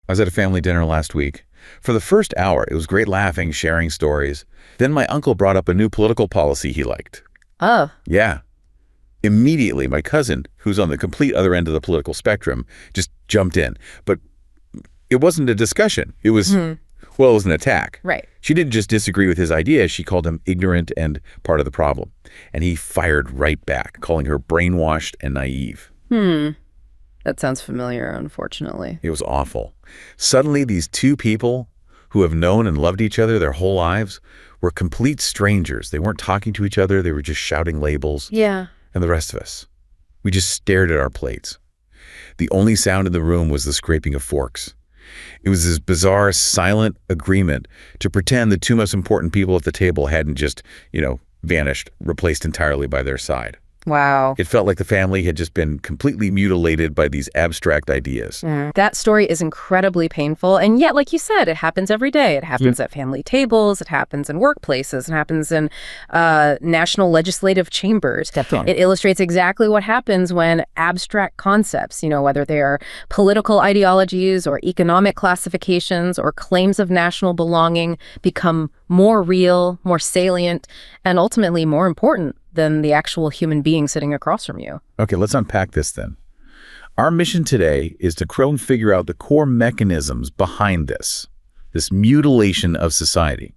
I was at a family dinner last week. For the first hour, it was great laughing, sharing stories. Then my uncle brought up a new political policy he liked. Oh. Yeah. Immediately, my cousin, who's on the complete other end of the political spectrum, just jumped in. But it wasn't a discussion. It was, well, it was an attack. Right. She didn't just disagree with his ideas. She called him ignorant and part of the problem. And he fired right back, calling her brainwashed and naive. That sounds familiar, unfortunately. It was awful. Suddenly, these two people who have known and loved each other their whole lives were complete strangers. They weren't talking to each other. They were just shouting labels. Yeah. And the rest of us, we just stared at our plates. The only sound in the room was the scraping of forks. It was this bizarre, silent agreement to pretend the two most important people at the table hadn't just, vanished, replaced entirely by their side. Wow. It felt like the family had just been completely mutilated by these abstract ideas. That story is incredibly painful. And yet, like you said, it happens every day. It happens at family tables. It happens in workplaces. It happens in national legislative chambers. Definitely. It illustrates exactly what happens when abstract concepts, whether they are political ideologies or economic classifications or claims of national belonging, become more real, more salient, and ultimately more important than the actual human being sitting across from you. Okay, let's unpack this then. Our mission today is to figure out the core mechanisms behind this mutilation of society.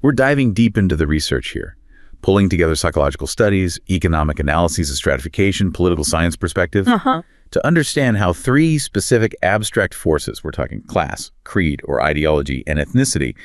We're diving deep into the research here, pulling together psychological studies, economic analyses of stratification, political science perspective, to understand how three specific abstract forces, we're talking class, creed, or ideology, and ethnicity,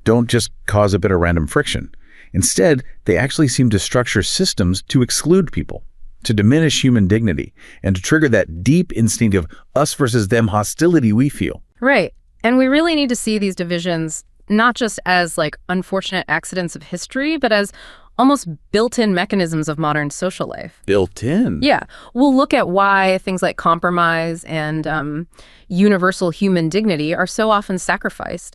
don't just cause a bit of random friction. Instead, they actually seem to structure systems to exclude people, to diminish human dignity, and to trigger that deep instinct of us versus them hostility we feel. Right. And we really need to see these divisions not just as unfortunate accidents of history, but as almost built-in mechanisms of modern social life. Built-in? Yeah. We'll look at why things like compromise and universal human dignity are so often sacrificed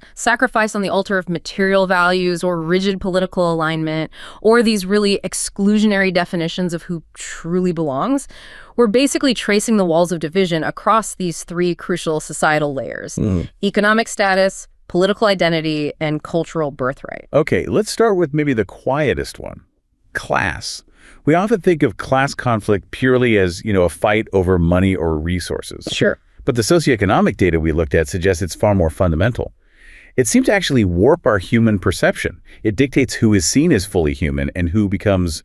on the altar of material values or rigid political alignment or these really exclusionary definitions of who truly belongs. We're basically tracing the walls of division across these three crucial societal layers: economic status, political identity, and cultural birthright. Okay, let's start with maybe the quietest one, class. We often think of class conflict purely as, a fight over money or resources. Sure. But the socioeconomic data we looked at suggests it's far more fundamental. It seems to actually warp our human perception. It dictates who is seen as fully human and who becomes,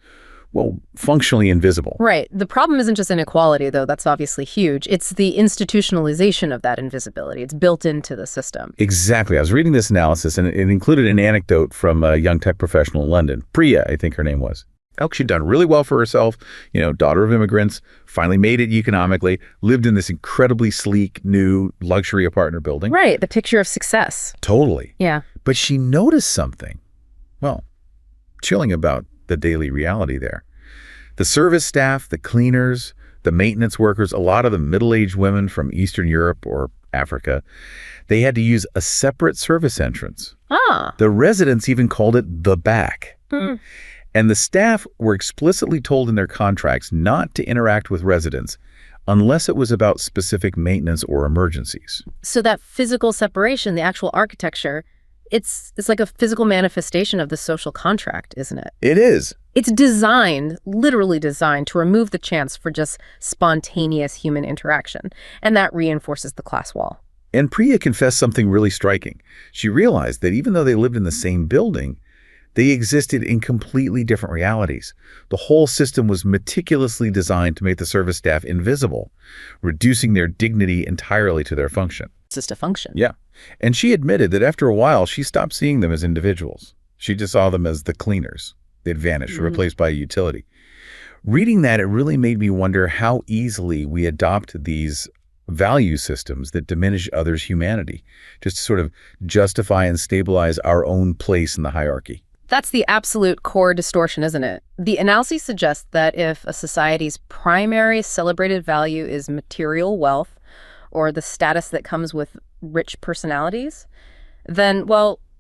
functionally invisible. Right. The problem isn't just inequality, though. That's obviously huge. It's the institutionalization of that invisibility. It's built into the system. Exactly. I was reading this analysis, and it included an anecdote from a young tech professional in London. Priya, I think her name was. She'd done really well for herself, daughter of immigrants, finally made it economically, lived in this incredibly sleek, new luxury apartment building. Right. The picture of success. Totally. Yeah. But she noticed something, chilling about the daily reality there. The service staff, the cleaners, the maintenance workers, a lot of the middle-aged women from Eastern Europe or Africa, they had to use a separate service entrance. The residents even called it the back. And the staff were explicitly told in their contracts not to interact with residents unless it was about specific maintenance or emergencies. So that physical separation, the actual architecture, it's like a physical manifestation of the social contract, isn't it? It is. It's designed, literally designed, to remove the chance for just spontaneous human interaction. And that reinforces the class wall. And Priya confessed something really striking. She realized that even though they lived in the same building, they existed in completely different realities. The whole system was meticulously designed to make the service staff invisible, reducing their dignity entirely to their function. It's just a function. Yeah. And she admitted that after a while, she stopped seeing them as individuals. She just saw them as the cleaners. They'd vanished, replaced by a utility. Reading that, it really made me wonder how easily we adopt these value systems that diminish others' humanity, just to sort of justify and stabilize our own place in the hierarchy. That's the absolute core distortion, isn't it? The analysis suggests that if a society's primary celebrated value is material wealth or the status that comes with rich personalities, then,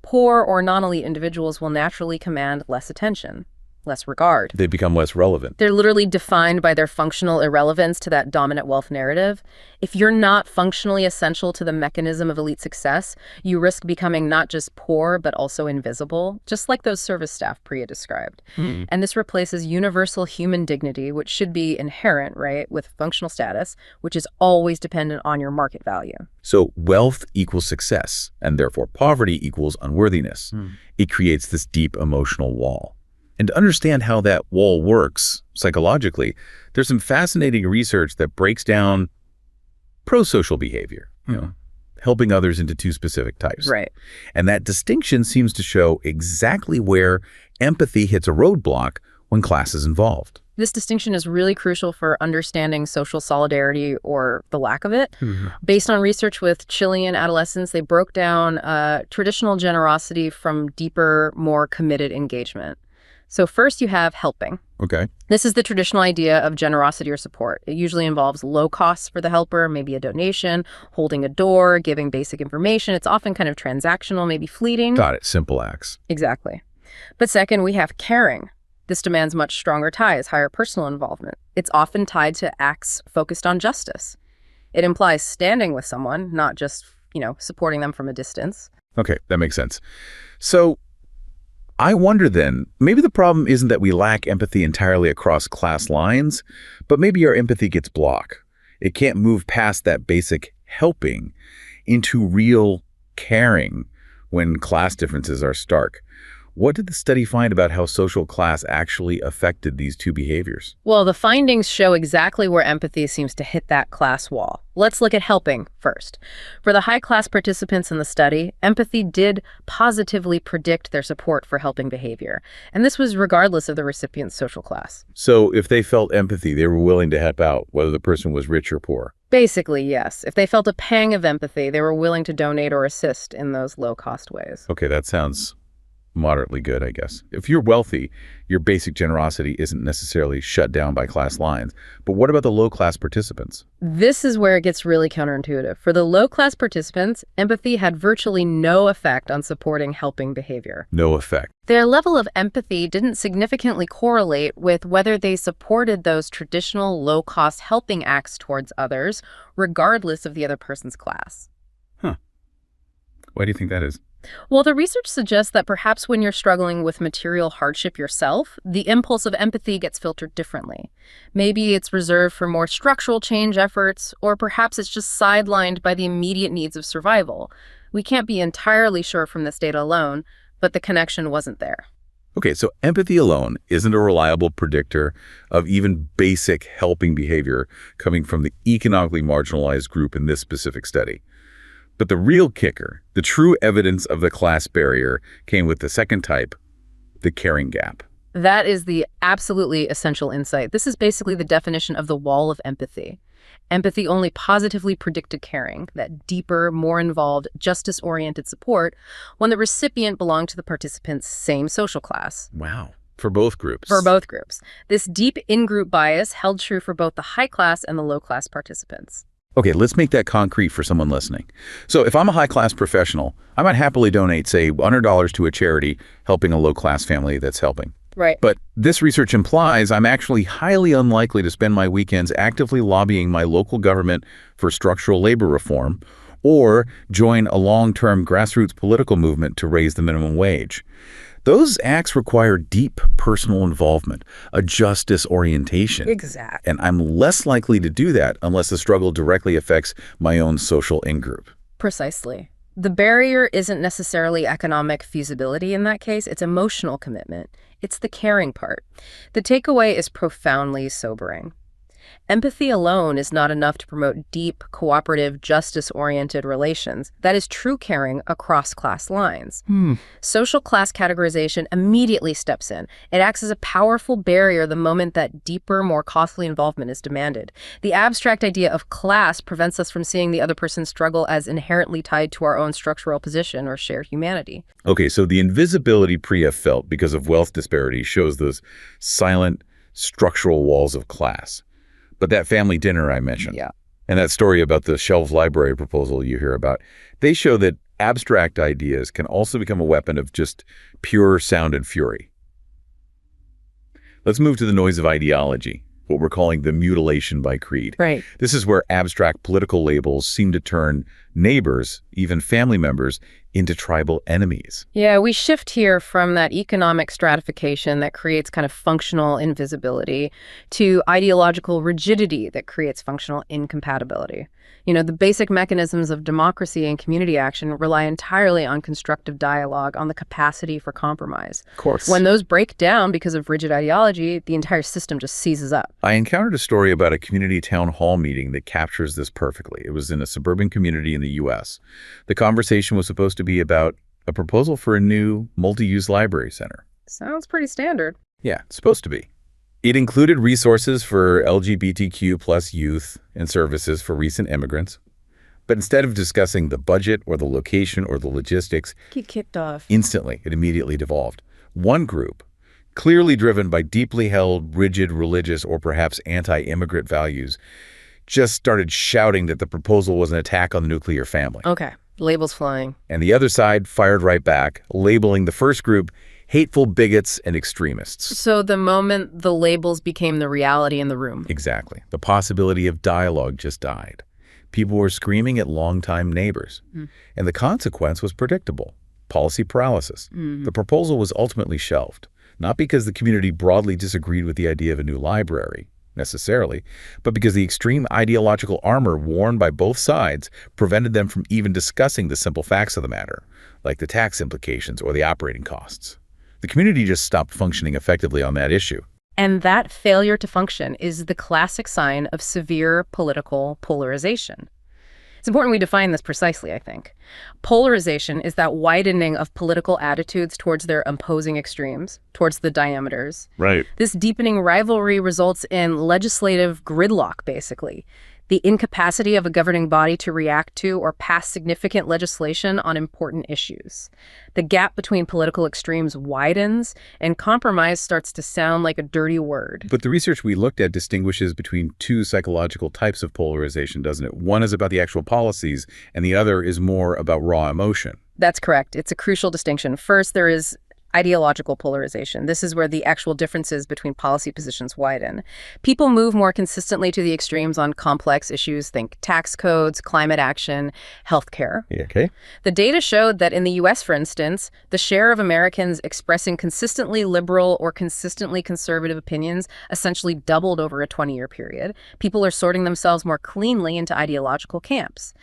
poor or non-elite individuals will naturally command less attention. less regard. They become less relevant. They're literally defined by their functional irrelevance to that dominant wealth narrative. If you're not functionally essential to the mechanism of elite success, you risk becoming not just poor, but also invisible, just like those service staff Priya described. And this replaces universal human dignity, which should be inherent, right, with functional status, which is always dependent on your market value. So wealth equals success, and therefore poverty equals unworthiness. It creates this deep emotional wall. And to understand how that wall works psychologically, there's some fascinating research that breaks down pro-social behavior, helping others into two specific types. Right. And that distinction seems to show exactly where empathy hits a roadblock when class is involved. This distinction is really crucial for understanding social solidarity or the lack of it. Based on research with Chilean adolescents, they broke down traditional generosity from deeper, more committed engagement. So first you have helping. Okay. This is the traditional idea of generosity or support. It usually involves low costs for the helper, maybe a donation, holding a door, giving basic information. It's often kind of transactional, maybe fleeting. Got it. Simple acts. Exactly. But second, we have caring. This demands much stronger ties, higher personal involvement. It's often tied to acts focused on justice. It implies standing with someone, not just, supporting them from a distance. Okay, that makes sense. So I wonder then, maybe the problem isn't that we lack empathy entirely across class lines, but maybe our empathy gets blocked. It can't move past that basic helping into real caring when class differences are stark. What did the study find about how social class actually affected these two behaviors? Well, the findings show exactly where empathy seems to hit that class wall. Let's look at helping first. For the high-class participants in the study, empathy did positively predict their support for helping behavior. And this was regardless of the recipient's social class. So if they felt empathy, they were willing to help out, whether the person was rich or poor? Basically, yes. If they felt a pang of empathy, they were willing to donate or assist in those low-cost ways. Okay, that sounds moderately good, I guess. If you're wealthy, your basic generosity isn't necessarily shut down by class lines. But what about the low-class participants? This is where it gets really counterintuitive. For the low-class participants, empathy had virtually no effect on supporting helping behavior. No effect. Their level of empathy didn't significantly correlate with whether they supported those traditional low-cost helping acts towards others, regardless of the other person's class. Huh. Why do you think that is? Well, the research suggests that perhaps when you're struggling with material hardship yourself, the impulse of empathy gets filtered differently. Maybe it's reserved for more structural change efforts, or perhaps it's just sidelined by the immediate needs of survival. We can't be entirely sure from this data alone, but the connection wasn't there. Okay, so empathy alone isn't a reliable predictor of even basic helping behavior coming from the economically marginalized group in this specific study. But the real kicker, the true evidence of the class barrier, came with the second type, the caring gap. That is the absolutely essential insight. This is basically the definition of the wall of empathy. Empathy only positively predicted caring, that deeper, more involved, justice-oriented support, when the recipient belonged to the participant's same social class. Wow. For both groups? For both groups. This deep in-group bias held true for both the high-class and the low-class participants. Okay, let's make that concrete for someone listening. So if I'm a high-class professional, I might happily donate, say, $100 to a charity helping a low-class family that's helping. Right. But this research implies I'm actually highly unlikely to spend my weekends actively lobbying my local government for structural labor reform or join a long-term grassroots political movement to raise the minimum wage. Those acts require deep personal involvement, a justice orientation. Exactly. And I'm less likely to do that unless the struggle directly affects my own social in-group. Precisely. The barrier isn't necessarily economic feasibility in that case, it's emotional commitment. It's the caring part. The takeaway is profoundly sobering. Empathy alone is not enough to promote deep, cooperative, justice-oriented relations. That is true caring across class lines. Social class categorization immediately steps in. It acts as a powerful barrier the moment that deeper, more costly involvement is demanded. The abstract idea of class prevents us from seeing the other person's struggle as inherently tied to our own structural position or shared humanity. Okay, so the invisibility Priya felt because of wealth disparity shows those silent, structural walls of class. But that family dinner I mentioned, and that story about the shelf library proposal you hear about, they show that abstract ideas can also become a weapon of just pure sound and fury. Let's move to the noise of ideology, what we're calling the mutilation by creed. Right. This is where abstract political labels seem to turn neighbors, even family members, into tribal enemies. Yeah, we shift here from that economic stratification that creates kind of functional invisibility to ideological rigidity that creates functional incompatibility. You know, the basic mechanisms of democracy and community action rely entirely on constructive dialogue, on the capacity for compromise. Of course. When those break down because of rigid ideology, the entire system just seizes up. I encountered a story about a community town hall meeting that captures this perfectly. It was in a suburban community in the U.S. The conversation was supposed to be about a proposal for a new multi-use library center. Sounds pretty standard. Yeah, it's supposed to be. It included resources for LGBTQ plus youth and services for recent immigrants. But instead of discussing the budget or the location or the logistics, Get kicked off. instantly, it immediately devolved. One group, clearly driven by deeply held, rigid religious or perhaps anti-immigrant values, just started shouting that the proposal was an attack on the nuclear family. Okay, labels flying. And the other side fired right back, labeling the first group hateful bigots and extremists. So the moment the labels became the reality in the room. Exactly. The possibility of dialogue just died. People were screaming at longtime neighbors. And the consequence was predictable. Policy paralysis. The proposal was ultimately shelved, not because the community broadly disagreed with the idea of a new library, necessarily, but because the extreme ideological armor worn by both sides prevented them from even discussing the simple facts of the matter, like the tax implications or the operating costs. The community just stopped functioning effectively on that issue. And that failure to function is the classic sign of severe political polarization. It's important we define this precisely, I think. Polarization is that widening of political attitudes towards their opposing extremes, towards the diameters. Right. This deepening rivalry results in legislative gridlock, basically. The incapacity of a governing body to react to or pass significant legislation on important issues. The gap between political extremes widens, and compromise starts to sound like a dirty word. But the research we looked at distinguishes between two psychological types of polarization, doesn't it? One is about the actual policies, and the other is more about raw emotion. That's correct. It's a crucial distinction. First, there is ideological polarization. This is where the actual differences between policy positions widen. People move more consistently to the extremes on complex issues, think tax codes, climate action, healthcare. Yeah, okay. The data showed that in the U.S., for instance, the share of Americans expressing consistently liberal or consistently conservative opinions essentially doubled over a 20-year period. People are sorting themselves more cleanly into ideological camps.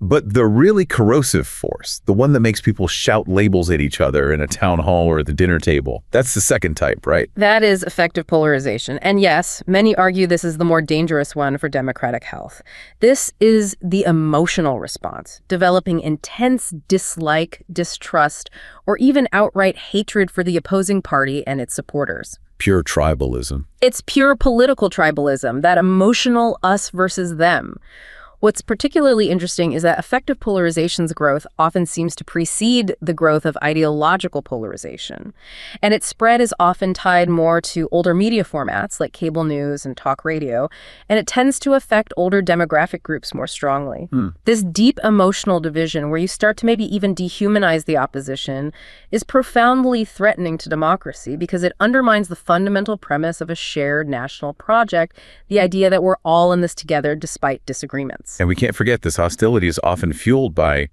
But the really corrosive force, the one that makes people shout labels at each other in a town hall or at the dinner table, that's the second type, right? That is effective polarization. And yes, many argue this is the more dangerous one for democratic health. This is the emotional response, developing intense dislike, distrust, or even outright hatred for the opposing party and its supporters. Pure tribalism. It's pure political tribalism, that emotional us versus them. What's particularly interesting is that effective polarization's growth often seems to precede the growth of ideological polarization. And its spread is often tied more to older media formats like cable news and talk radio, and it tends to affect older demographic groups more strongly. This deep emotional division, where you start to maybe even dehumanize the opposition, is profoundly threatening to democracy because it undermines the fundamental premise of a shared national project, the idea that we're all in this together despite disagreements. And we can't forget this hostility is often fueled by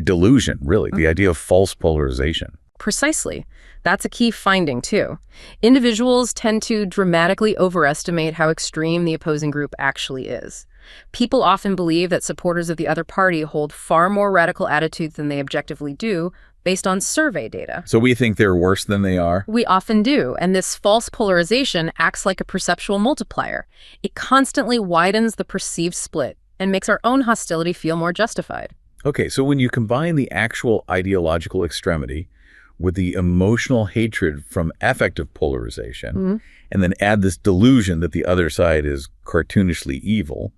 delusion, really, the idea of false polarization. Precisely. That's a key finding, too. Individuals tend to dramatically overestimate how extreme the opposing group actually is. People often believe that supporters of the other party hold far more radical attitudes than they objectively do, based on survey data. So we think they're worse than they are? We often do, and this false polarization acts like a perceptual multiplier. It constantly widens the perceived split and makes our own hostility feel more justified. Okay, so when you combine the actual ideological extremity with the emotional hatred from affective polarization, and then add this delusion that the other side is cartoonishly evil,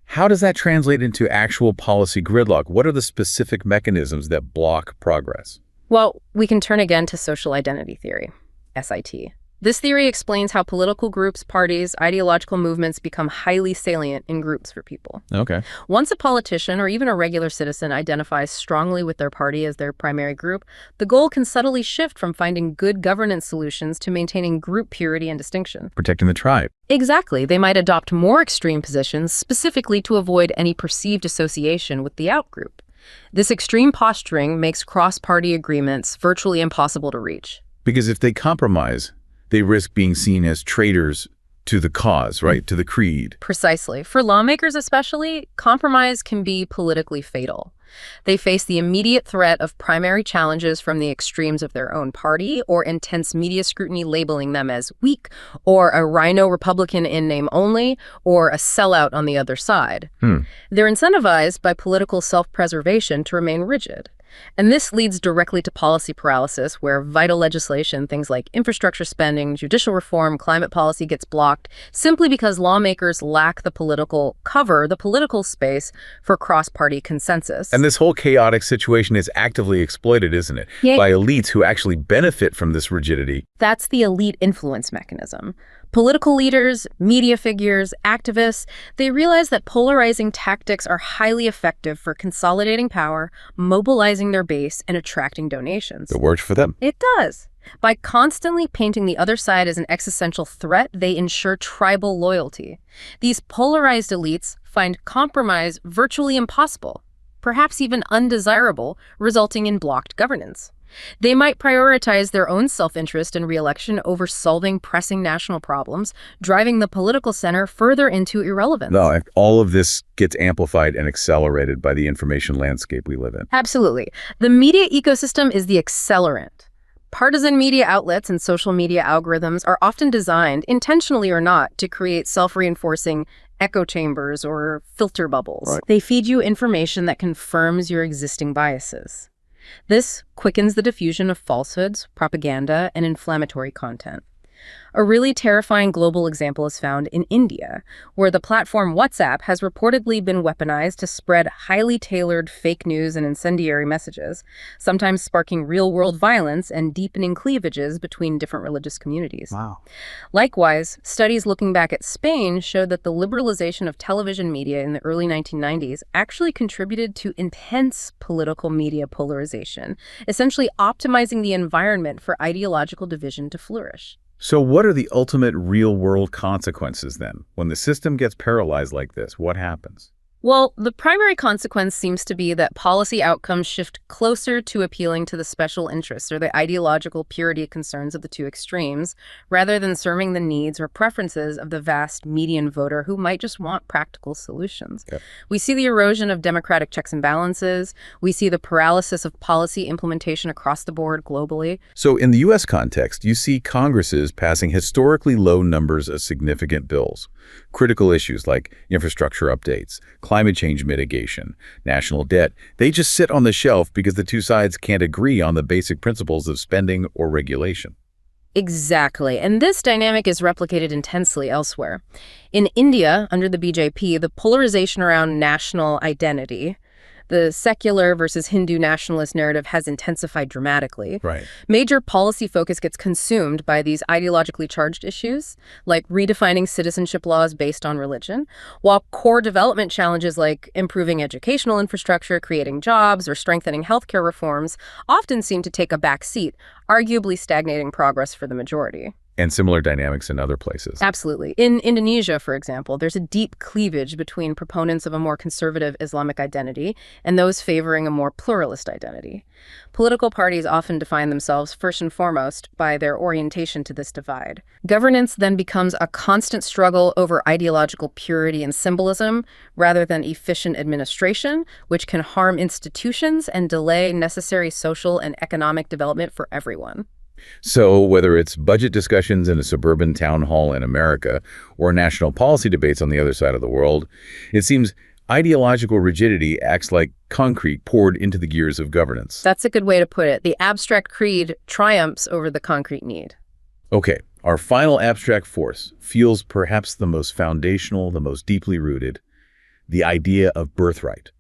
how does that translate into actual policy gridlock? What are the specific mechanisms that block progress? Well, we can turn again to social identity theory, SIT. This theory explains how political groups, parties, ideological movements become highly salient in groups for people. Okay. Once a politician or even a regular citizen identifies strongly with their party as their primary group, the goal can subtly shift from finding good governance solutions to maintaining group purity and distinction. Protecting the tribe. Exactly. They might adopt more extreme positions specifically to avoid any perceived association with the outgroup. This extreme posturing makes cross-party agreements virtually impossible to reach. Because if they compromise, they risk being seen as traitors to the cause, right? To the creed. Precisely. For lawmakers especially, compromise can be politically fatal. They face the immediate threat of primary challenges from the extremes of their own party or intense media scrutiny labeling them as weak or a rhino Republican in name only or a sellout on the other side. They're incentivized by political self-preservation to remain rigid. And this leads directly to policy paralysis, where vital legislation, things like infrastructure spending, judicial reform, climate policy gets blocked simply because lawmakers lack the political space for cross-party consensus. And this whole chaotic situation is actively exploited, isn't it? Yeah. By elites who actually benefit from this rigidity. That's the elite influence mechanism. Political leaders, media figures, activists, they realize that polarizing tactics are highly effective for consolidating power, mobilizing their base, and attracting donations. It works for them. It does. By constantly painting the other side as an existential threat, they ensure tribal loyalty. These polarized elites find compromise virtually impossible, perhaps even undesirable, resulting in blocked governance. They might prioritize their own self-interest and re-election over solving pressing national problems, driving the political center further into irrelevance. No, all of this gets amplified and accelerated by the information landscape we live in. Absolutely. The media ecosystem is the accelerant. Partisan media outlets and social media algorithms are often designed, intentionally or not, to create self-reinforcing echo chambers or filter bubbles. Right. They feed you information that confirms your existing biases. This quickens the diffusion of falsehoods, propaganda, and inflammatory content. A really terrifying global example is found in India, where the platform WhatsApp has reportedly been weaponized to spread highly tailored fake news and incendiary messages, sometimes sparking real-world violence and deepening cleavages between different religious communities. Wow. Likewise, studies looking back at Spain showed that the liberalization of television media in the early 1990s actually contributed to intense political media polarization, essentially optimizing the environment for ideological division to flourish. So what are the ultimate real-world consequences then? When the system gets paralyzed like this, what happens? Well, the primary consequence seems to be that policy outcomes shift closer to appealing to the special interests or the ideological purity concerns of the two extremes, rather than serving the needs or preferences of the vast median voter who might just want practical solutions. Yep. We see the erosion of democratic checks and balances. We see the paralysis of policy implementation across the board globally. So in the U.S. context, you see Congresses passing historically low numbers of significant bills. Critical issues like infrastructure updates, climate change mitigation, national debt, they just sit on the shelf because the two sides can't agree on the basic principles of spending or regulation. Exactly. And this dynamic is replicated intensely elsewhere. In India, under the BJP, the polarization around national identity, the secular versus Hindu nationalist narrative, has intensified dramatically. Right. Major policy focus gets consumed by these ideologically charged issues, like redefining citizenship laws based on religion, while core development challenges like improving educational infrastructure, creating jobs, or strengthening healthcare reforms often seem to take a back seat, arguably stagnating progress for the majority. And similar dynamics in other places. Absolutely. In Indonesia, for example, there's a deep cleavage between proponents of a more conservative Islamic identity and those favoring a more pluralist identity. Political parties often define themselves first and foremost by their orientation to this divide. Governance then becomes a constant struggle over ideological purity and symbolism rather than efficient administration, which can harm institutions and delay necessary social and economic development for everyone. So whether it's budget discussions in a suburban town hall in America or national policy debates on the other side of the world, it seems ideological rigidity acts like concrete poured into the gears of governance. That's a good way to put it. The abstract creed triumphs over the concrete need. Okay, our final abstract force feels perhaps the most foundational, the most deeply rooted, the idea of birthright.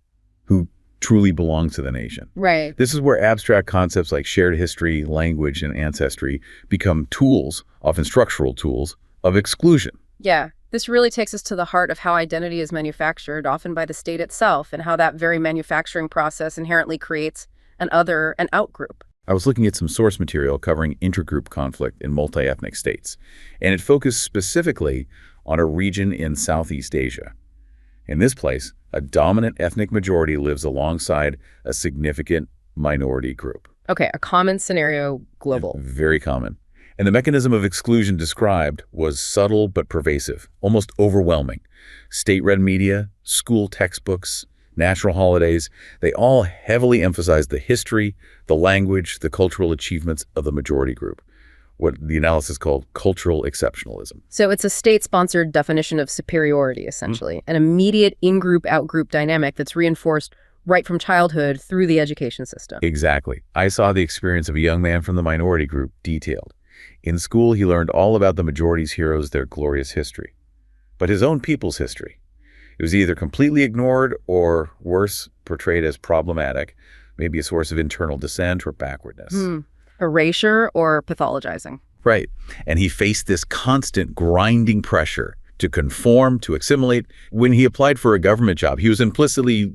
Who truly belongs to the nation. Right. This is where abstract concepts like shared history, language, and ancestry become tools, often structural tools, of exclusion. Yeah. This really takes us to the heart of how identity is manufactured, often by the state itself, and how that very manufacturing process inherently creates an other, an outgroup. I was looking at some source material covering intergroup conflict in multi-ethnic states, and it focused specifically on a region in Southeast Asia. In this place, a dominant ethnic majority lives alongside a significant minority group. Okay, a common scenario, global. Very common. And the mechanism of exclusion described was subtle but pervasive, almost overwhelming. State-run media, school textbooks, national holidays, they all heavily emphasize the history, the language, the cultural achievements of the majority group, what the analysis called cultural exceptionalism. So it's a state-sponsored definition of superiority, essentially, an immediate in-group, out-group dynamic that's reinforced right from childhood through the education system. Exactly. I saw the experience of a young man from the minority group detailed. In school, he learned all about the majority's heroes, their glorious history. But his own people's history, it was either completely ignored or, worse, portrayed as problematic, maybe a source of internal dissent or backwardness. Erasure or pathologizing. Right. And he faced this constant grinding pressure to conform, to assimilate. When he applied for a government job, he was implicitly,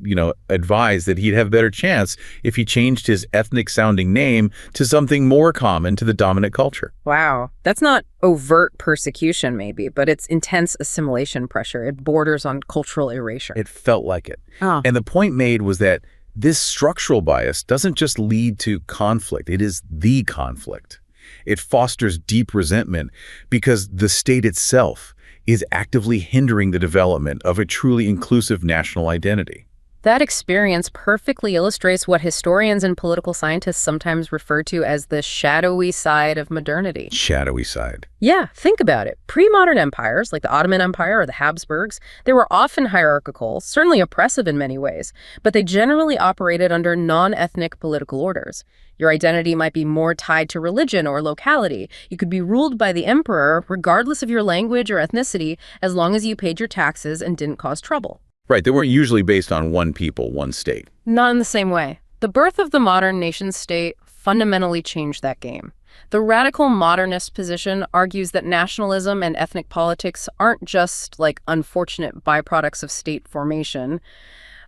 advised that he'd have a better chance if he changed his ethnic-sounding name to something more common to the dominant culture. Wow. That's not overt persecution, maybe, but it's intense assimilation pressure. It borders on cultural erasure. It felt like it. Oh. And the point made was that this structural bias doesn't just lead to conflict. It is the conflict. It fosters deep resentment because the state itself is actively hindering the development of a truly inclusive national identity. That experience perfectly illustrates what historians and political scientists sometimes refer to as the shadowy side of modernity. Shadowy side. Yeah, think about it. Pre-modern empires, like the Ottoman Empire or the Habsburgs, they were often hierarchical, certainly oppressive in many ways, but they generally operated under non-ethnic political orders. Your identity might be more tied to religion or locality. You could be ruled by the emperor regardless of your language or ethnicity, as long as you paid your taxes and didn't cause trouble. Right, they weren't usually based on one people, one state. Not in the same way. The birth of the modern nation-state fundamentally changed that game. The radical modernist position argues that nationalism and ethnic politics aren't just like unfortunate byproducts of state formation.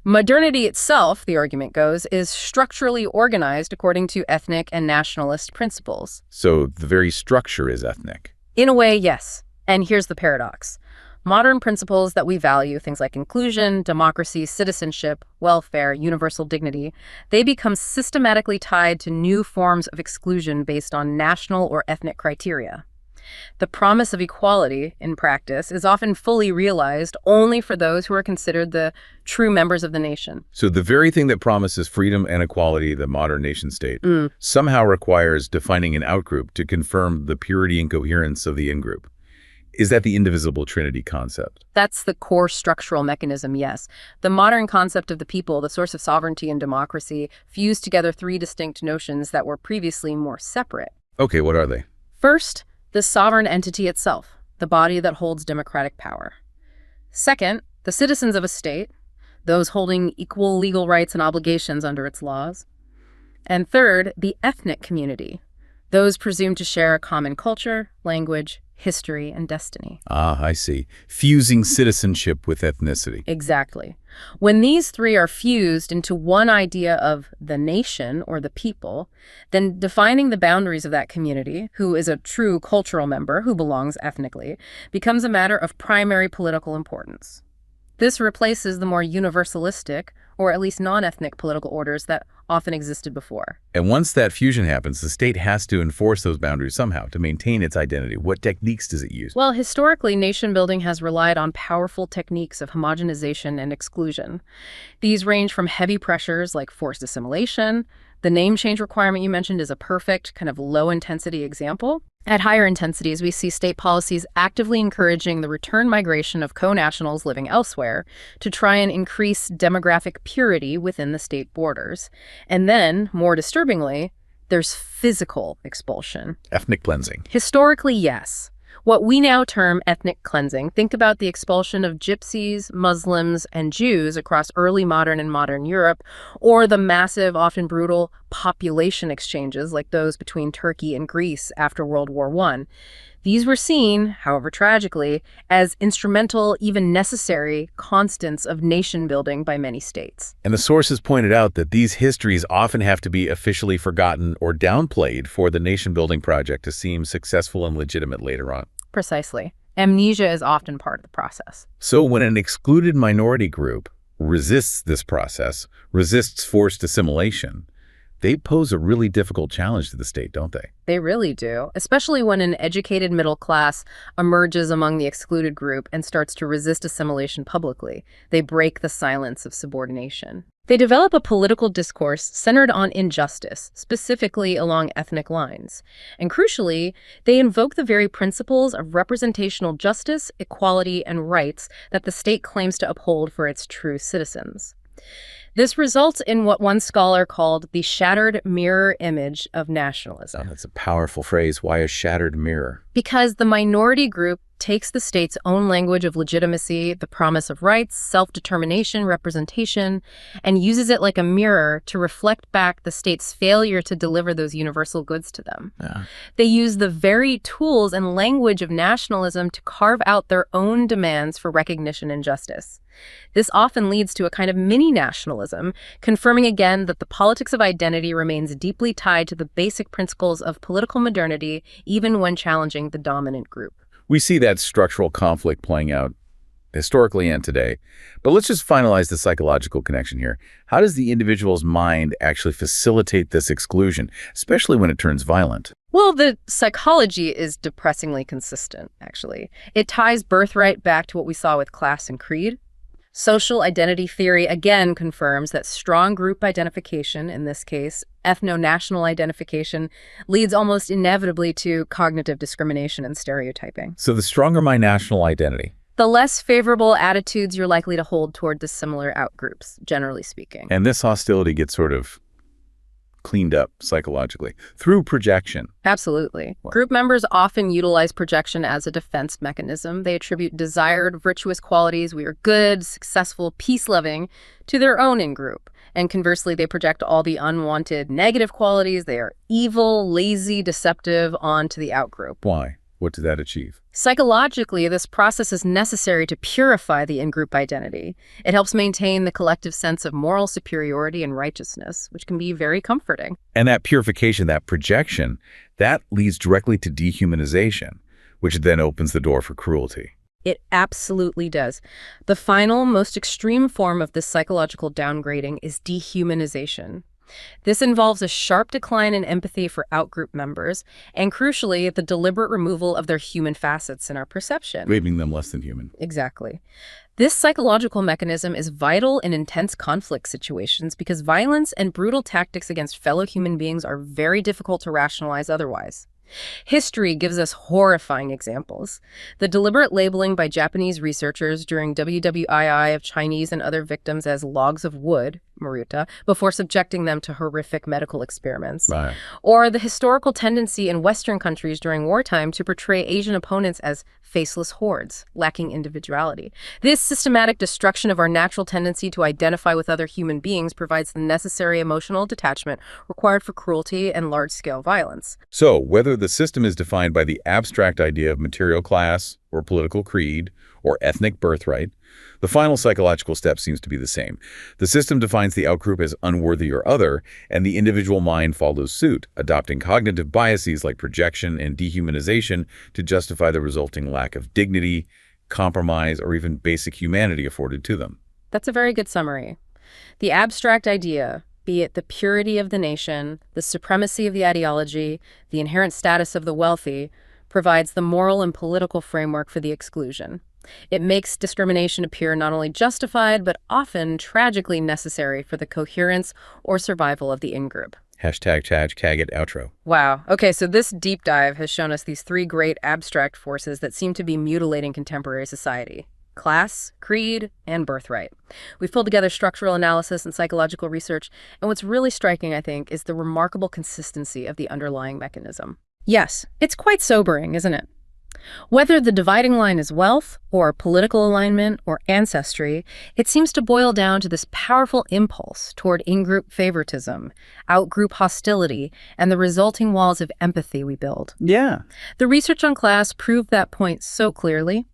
Modernity itself, the argument goes, is structurally organized according to ethnic and nationalist principles. So the very structure is ethnic. In a way, yes. And here's the paradox. Modern principles that we value, things like inclusion, democracy, citizenship, welfare, universal dignity, they become systematically tied to new forms of exclusion based on national or ethnic criteria. The promise of equality, in practice, is often fully realized only for those who are considered the true members of the nation. So the very thing that promises freedom and equality, the modern nation-state, somehow requires defining an outgroup to confirm the purity and coherence of the in-group. Is that the indivisible trinity concept? That's the core structural mechanism, yes. The modern concept of the people, the source of sovereignty and democracy, fused together three distinct notions that were previously more separate. Okay, what are they? First, the sovereign entity itself, the body that holds democratic power. Second, the citizens of a state, those holding equal legal rights and obligations under its laws. And third, the ethnic community, those presumed to share a common culture, language, history, and destiny. Ah, I see. Fusing citizenship with ethnicity. Exactly. When these three are fused into one idea of the nation or the people, then defining the boundaries of that community, who is a true cultural member who belongs ethnically, becomes a matter of primary political importance. This replaces the more universalistic, or at least non-ethnic political orders that often existed before. And once that fusion happens, the state has to enforce those boundaries somehow to maintain its identity. What techniques does it use? Well, historically, nation building has relied on powerful techniques of homogenization and exclusion. These range from heavy pressures like forced assimilation. The name change requirement you mentioned is a perfect kind of low-intensity example. At higher intensities, we see state policies actively encouraging the return migration of co-nationals living elsewhere to try and increase demographic purity within the state borders. And then, more disturbingly, there's physical expulsion. Ethnic cleansing. Historically, yes. What we now term ethnic cleansing. Think about the expulsion of Gypsies, Muslims, and Jews across early modern and modern Europe, or the massive, often brutal, population exchanges like those between Turkey and Greece after World War I. These were seen, however tragically, as instrumental, even necessary, constants of nation building by many states. And the sources pointed out that these histories often have to be officially forgotten or downplayed for the nation-building project to seem successful and legitimate later on. Precisely. Amnesia is often part of the process. So when an excluded minority group resists this process, resists forced assimilation, they pose a really difficult challenge to the state, don't they? They really do, especially when an educated middle class emerges among the excluded group and starts to resist assimilation publicly. They break the silence of subordination. They develop a political discourse centered on injustice, specifically along ethnic lines. And crucially, they invoke the very principles of representational justice, equality, and rights that the state claims to uphold for its true citizens. This results in what one scholar called the shattered mirror image of nationalism. That's a powerful phrase. Why a shattered mirror? Because the minority group takes the state's own language of legitimacy, the promise of rights, self-determination, representation, and uses it like a mirror to reflect back the state's failure to deliver those universal goods to them. Yeah. They use the very tools and language of nationalism to carve out their own demands for recognition and justice. This often leads to a kind of mini-nationalism, confirming again that the politics of identity remains deeply tied to the basic principles of political modernity, even when challenging the dominant group. We see that structural conflict playing out historically and today. But let's just finalize the psychological connection here. How does the individual's mind actually facilitate this exclusion, especially when it turns violent? Well, the psychology is depressingly consistent, actually. It ties birthright back to what we saw with class and creed. Social identity theory again confirms that strong group identification, in this case, ethno-national identification, leads almost inevitably to cognitive discrimination and stereotyping. So the stronger my national identity, the less favorable attitudes you're likely to hold toward dissimilar outgroups, generally speaking. and this hostility gets sort of cleaned up psychologically through projection. Absolutely. Wow. Group members often utilize projection as a defense mechanism. They attribute desired virtuous qualities, we are good, successful, peace-loving, to their own in-group. And conversely, they project all the unwanted negative qualities, they are evil, lazy, deceptive, onto the outgroup. Why? What did that achieve? Psychologically, this process is necessary to purify the in-group identity. It helps maintain the collective sense of moral superiority and righteousness, which can be very comforting. And that purification, that projection, that leads directly to dehumanization, which then opens the door for cruelty. It absolutely does. The final, most extreme form of this psychological downgrading is dehumanization. This involves a sharp decline in empathy for outgroup members, and crucially, the deliberate removal of their human facets in our perception. Leaving them less than human. Exactly. This psychological mechanism is vital in intense conflict situations because violence and brutal tactics against fellow human beings are very difficult to rationalize otherwise. History gives us horrifying examples. The deliberate labeling by Japanese researchers during WWII of Chinese and other victims as logs of wood, maruta, before subjecting them to horrific medical experiments. Right. Or the historical tendency in Western countries during wartime to portray Asian opponents as faceless hordes, lacking individuality. This systematic destruction of our natural tendency to identify with other human beings provides the necessary emotional detachment required for cruelty and large-scale violence. So, whether the system is defined by the abstract idea of material class, or political creed, or ethnic birthright, the final psychological step seems to be the same. The system defines the outgroup as unworthy or other, and the individual mind follows suit, adopting cognitive biases like projection and dehumanization to justify the resulting lack of dignity, compromise, or even basic humanity afforded to them. That's a very good summary. The abstract idea, be it the purity of the nation, the supremacy of the ideology, the inherent status of the wealthy, provides the moral and political framework for the exclusion. It makes discrimination appear not only justified, but often tragically necessary for the coherence or survival of the in-group. #CAGIT outro. Wow. Okay, so this deep dive has shown us these three great abstract forces that seem to be mutilating contemporary society: class, creed, and birthright. We've pulled together structural analysis and psychological research, and what's really striking, I think, is the remarkable consistency of the underlying mechanism. Yes, it's quite sobering, isn't it? Whether the dividing line is wealth, or political alignment, or ancestry, it seems to boil down to this powerful impulse toward in-group favoritism, out-group hostility, and the resulting walls of empathy we build. Yeah. The research on class proved that point so clearly.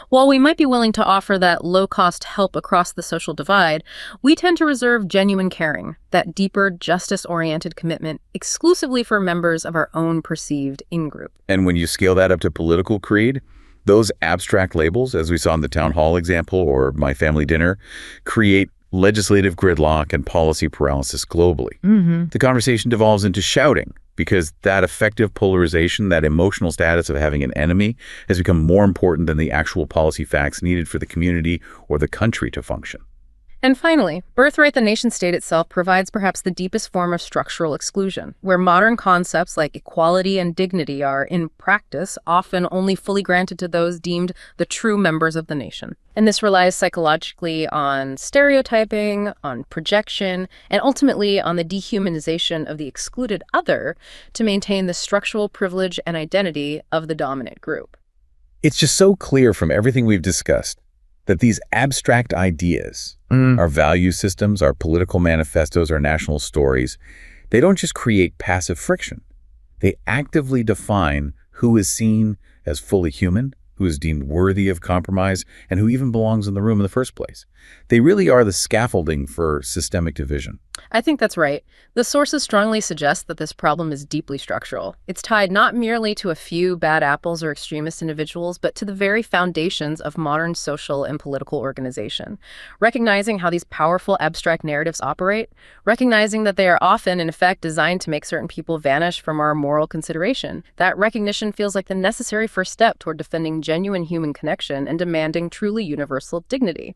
While we might be willing to offer that low-cost help across the social divide, we tend to reserve genuine caring, that deeper, justice-oriented commitment, exclusively for members of our own perceived in-group. And when you scale that up to political creed, those abstract labels, as we saw in the town hall example or my family dinner, create legislative gridlock and policy paralysis globally. The conversation devolves into shouting, because that effective polarization, that emotional status of having an enemy, has become more important than the actual policy facts needed for the community or the country to function. And finally, birthright the nation-state itself provides perhaps the deepest form of structural exclusion, where modern concepts like equality and dignity are, in practice, often only fully granted to those deemed the true members of the nation. And this relies psychologically on stereotyping, on projection, and ultimately on the dehumanization of the excluded other to maintain the structural privilege and identity of the dominant group. It's just so clear from everything we've discussed that these abstract ideas, our value systems, our political manifestos, our national stories, they don't just create passive friction. They actively define who is seen as fully human, who is deemed worthy of compromise, and who even belongs in the room in the first place. They really are the scaffolding for systemic division. I think that's right. The sources strongly suggest that this problem is deeply structural. It's tied not merely to a few bad apples or extremist individuals, but to the very foundations of modern social and political organization. Recognizing how these powerful abstract narratives operate, recognizing that they are often, in effect, designed to make certain people vanish from our moral consideration, that recognition feels like the necessary first step toward defending genuine human connection and demanding truly universal dignity.